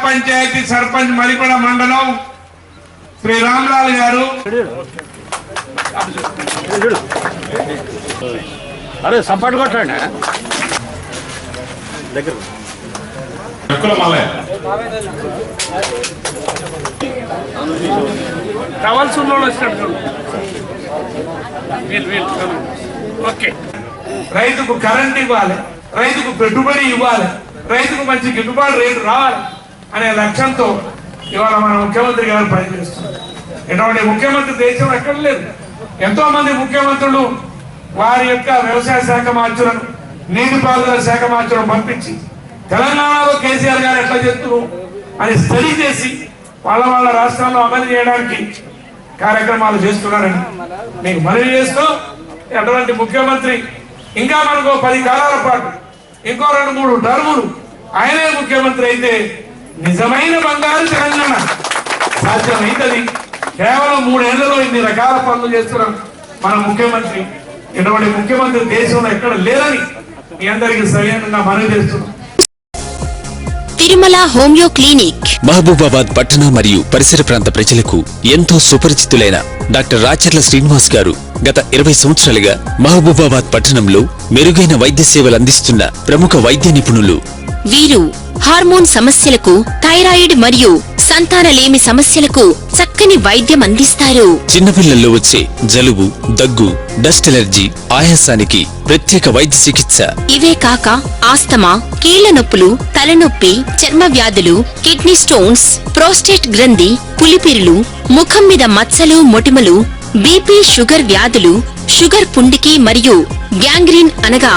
పంచాయతీ సర్పంచ్ మరిపడ మండలం శ్రీ రామ్లాల్ గారు. అరే సపోర్ట్ కొట్టండి. టవల్స్ ఉన్నోళ్ళు వచ్చినట్టు. రైతుకు కరెంట్ ఇవ్వాలి, రైతుకు పెట్టుబడి ఇవ్వాలి, రైతుకు మంచి గిట్టుబాటు రేటు రావాలి అనే లక్ష్యంతో ఇవాళ మన ముఖ్యమంత్రి గారు పనిచేస్తున్నారు. ఇటువంటి ముఖ్యమంత్రి దేశం ఎక్కడ లేదు. ఎంతో మంది ముఖ్యమంత్రులు వారి యొక్క వ్యవసాయ శాఖ మార్చులను, నీటిపారుదల శాఖ మార్చులను పంపించి తెలంగాణలో కేసీఆర్ గారు ఎట్లా చేస్తున్నారు అని స్టడీ చేసి వాళ్ళ రాష్ట్రాల్లో అమలు చేయడానికి కార్యక్రమాలు చేస్తున్నారని మీకు మనవి చేస్తూ, అటువంటి ముఖ్యమంత్రి ఇంకా మనకు 10 కాలాల పాటు ఇంకో 2-3 టర్ములు ఆయనే ముఖ్యమంత్రి అయితే నిజమైన బంగారు తెలంగాణ సాధ్యమైందని. కేవలం 3 ఏళ్లలో ఇన్ని రకాల పనులు చేస్తున్నాం మన ముఖ్యమంత్రి. ఇటువంటి ముఖ్యమంత్రి దేశంలో ఎక్కడ లేరని మీ అందరికీ సరైన మనవి చేస్తున్నాం. తిరుమల హోమియో క్లినిక్ మహబూబాబాద్ పట్టణ మరియు పరిసర ప్రాంత ప్రజలకు ఎంతో సుపరిచితులైన డాక్టర్ రాచర్ల శ్రీనివాస్ గారు గత 20 సంవత్సరాలుగా మహబూబాబాద్ పట్టణంలో మెరుగైన వైద్య సేవలు అందిస్తున్న ప్రముఖ వైద్య నిపుణులు. వీరు హార్మోన్ సమస్యలకు, థైరాయిడ్ మరియు సంతానలేమి సమస్యలకు చక్కని వైద్యం అందిస్తారు. చిన్నపిల్లల్లో వచ్చే జలుబు, దగ్గు, డస్ట్ ఎలర్జీ, ఆయాసానికి ప్రత్యేక వైద్య చికిత్స. ఇవే కాక ఆస్తమా, కీళ్ల నొప్పులు, తలనొప్పి, చర్మ వ్యాధులు, కిడ్నీ స్టోన్స్, ప్రోస్టేట్ గ్రంథి, పులిపిరులు, ముఖం మీద మచ్చలు, మొటిమలు, బీపీ, షుగర్ వ్యాధులు, షుగర్ పుండికి మరియు గ్యాంగ్రీన్ అనగా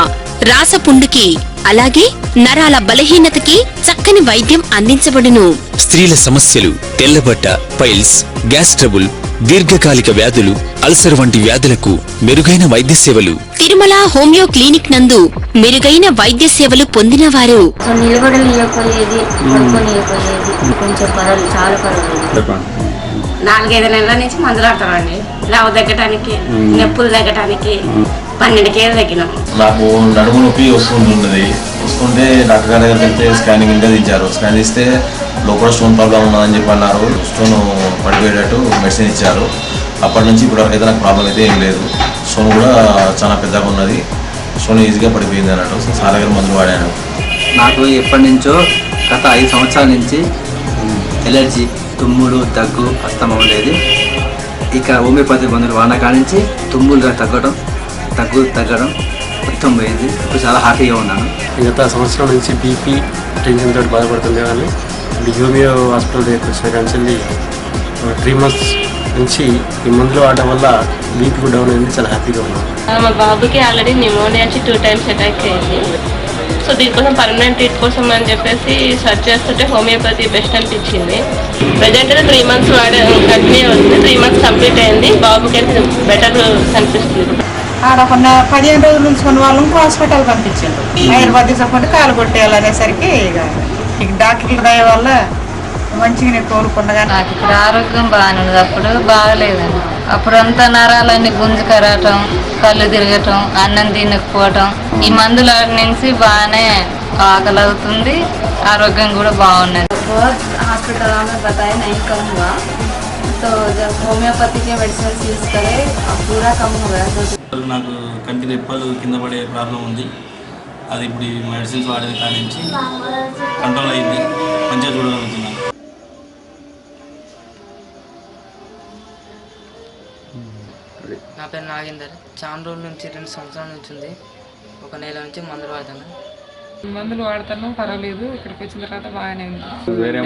రాసపుండుకి, అలాగే నరాల బలహీనతకి చక్కని వైద్యం అందించబడును. స్త్రీల సమస్యలు, తెల్లబట్ట, పైల్స్, గ్యాస్ ట్రబుల్, దీర్ఘకాలిక వ్యాధులు, అల్సర్ వంటి వ్యాధులకు మెరుగైన వైద్య సేవలు. తిరుమల హోమియో క్లినిక్ నందు మెరుగైన వైద్య సేవలు పొందినవారు. నిలబడలేకపోయేది, కొంచెం పర్వాలేదు, చాలా పర్వాలేదు. 4-5 నెలల నుంచి మందులు ఆడతామండి. లావు తగ్గటానికి, నొప్పులు తగ్గటానికి 12 కేజీలు తగ్గినాం. నాకు నడుము నొప్పి వస్తుంటుంది. వస్తుంటే డాక్టర్ గారి దగ్గరికి వెళ్తే స్కానింగ్ ఇంకా తీశారు. స్కాన్ తీస్తే లోపల స్టోన్ ప్రాబ్లం ఉన్నదని చెప్పి అన్నారు. స్టోన్ పడిపోయేటట్టు మెడిసిన్ ఇచ్చారు. అప్పటి నుంచి ఇప్పటివరకు అయితే నాకు ప్రాబ్లం అయితే ఏం లేదు. స్టోన్ కూడా చాలా పెద్దగా ఉన్నది. స్టోన్ ఈజీగా పడిపోయింది అన్నట్టు. సార్ దగ్గర మందులు వాడాను. నాకు ఎప్పటి నుంచో గత 5 సంవత్సరాల నుంచి ఎలర్జీ, తుమ్ములు, దగ్గు, అస్తమా ఉండేది. ఇక హోమియోపతి మందులు వాడిన నుంచి తుమ్ములుగా తగ్గడం మొత్తం పోయింది. ఇప్పుడు చాలా హ్యాపీగా ఉన్నాను. గత సంవత్సరం నుంచి బీపీ, టెన్షన్ తోటి బాధపడుతుండే వాళ్ళు హోమియో హాస్పిటల్ దగ్గరికి వచ్చిన కానీ 3 మంత్స్ నుంచి ఈ మందులు వాడడం వల్ల బీపీ డౌన్ అయింది. చాలా హ్యాపీగా ఉన్నాను. మా బాబుకి ఆల్రెడీ న్యూమోనియా వచ్చి 2 టైమ్స్ అటాక్ అయింది. సో దీనికోసం పర్మనెంట్ ట్రీట్ కోసం అని చెప్పేసి సర్చ్ చేస్తుంటే హోమియోపతి బెస్ట్ అనిపించింది. ప్రజెంట్ 3 మంత్స్ కంటిన్యూ అవుతుంది. 3 మంత్స్ కంప్లీట్ అయింది. బాబుకి అయితే బెటర్ కనిపిస్తుంది. ఆడ 15 రోజుల నుంచి ఉన్న వాళ్ళకి హాస్పిటల్ పంపించారు. హైదరాబాద్ తీసుకుంటే కాలు కొట్టేయాలనేసరికి ఇక డాక్టర్ల దయ వల్ల మంచిగా కోరుకున్నగా నాకు ఇప్పుడు ఆరోగ్యం బాగానే ఉంది. అప్పుడు బాగలేదండి. అప్పుడంతా నరాలన్నీ గుంజు కరగటం, కళ్ళు తిరగటం, అన్నం తినకపోవటం. ఈ మందుల నుంచి బాగానే ఆకలి అవుతుంది, ఆరోగ్యం కూడా బాగున్నది. హాస్పిటల్ बताया नहीं कम हुआ तो जब होम्योपैथी के मेडिसिन यूज करे पूरा कम हो गया. నాకు కంటి రెప్పలు కింద పడే ప్రాబ్లం ఉంది. అది ఇప్పుడు ఈ మెడిసిన్స్ వాడే కాడి నుంచి కంట్రోల్ అయింది. మంచిగా చూడగలుగుతున్నాను. నా పేరు నాగేందర్. చాలా రోజుల నుంచి 2 సంవత్సరాల నుంచి ఉంది. 1 నెల నుంచి మందులు వాడతాను. పర్వాలేదు. ఇక్కడికి వచ్చిన తర్వాత బాగానే ఉంది.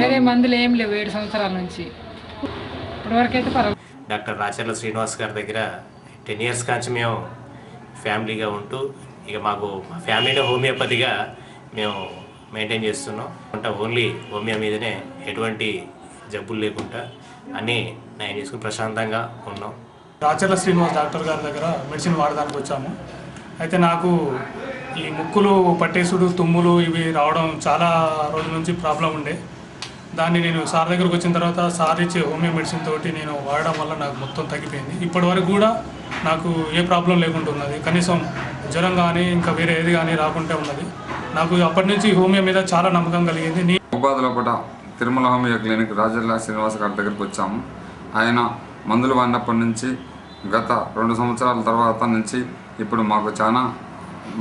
వేరే మందులు ఏం లేవు 7 సంవత్సరాల నుంచి. ఇప్పటివరకు అయితే పర్వాలేదు. డాక్టర్ రాచర్ల శ్రీనివాస్ గారి దగ్గర 10 ఇయర్స్ కాంచి మేము ఫ్యామిలీగా ఉంటూ ఇక మాకు మా ఫ్యామిలీలో హోమియోపతిగా మేము మెయింటైన్ చేస్తున్నాం. అంటే ఓన్లీ హోమియో మీదనే ఎటువంటి జబ్బులు లేకుండా అన్నీ నయం చేసుకుని ప్రశాంతంగా ఉన్నాం. రాచర్ల శ్రీనివాస్ డాక్టర్ గారి దగ్గర మెడిసిన్ వాడడానికి వచ్చాము. అయితే నాకు ఈ ముక్కులు పట్టేసుడు, తుమ్ములు ఇవి రావడం చాలా రోజుల నుంచి ప్రాబ్లం ఉండే. దాన్ని నేను సార్ దగ్గరకు వచ్చిన తర్వాత సార్ ఇచ్చే హోమియో మెడిసిన్ తోటి నేను వాడడం వల్ల నాకు మొత్తం తగ్గిపోయింది. ఇప్పటి వరకు కూడా నాకు ఏ ప్రాబ్లం లేకుండా ఉన్నది. కనీసం జ్వరం కానీ ఇంకా వేరే ఏది కానీ రాకుండా ఉన్నది. నాకు అప్పటి నుంచి హోమియో మీద చాలా నమ్మకం కలిగింది. లోపల తిరుమల హోమియో క్లినిక్ రాజర్ల శ్రీనివాస్ గారి దగ్గరికి వచ్చాము. ఆయన మందులు వాడినప్పటి నుంచి గత 2 సంవత్సరాల తర్వాత నుంచి ఇప్పుడు మాకు చాలా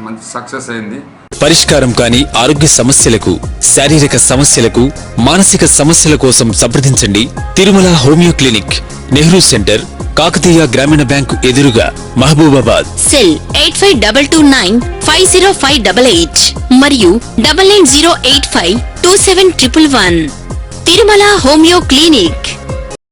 మంచి సక్సెస్ అయింది. పరిష్కారం కాని ఆరోగ్య సమస్యలకు, శారీరక సమస్యలకు, మానసిక సమస్యల కోసం సంప్రదించండి Tirumala homeo clinic, Nehru centre, Kakatiya గ్రామీణ బ్యాంకు ఎదురుగా, మహబూబాబాద్. సెల్ 8522950588 మరియు 9908527111. Tirumala homeo clinic.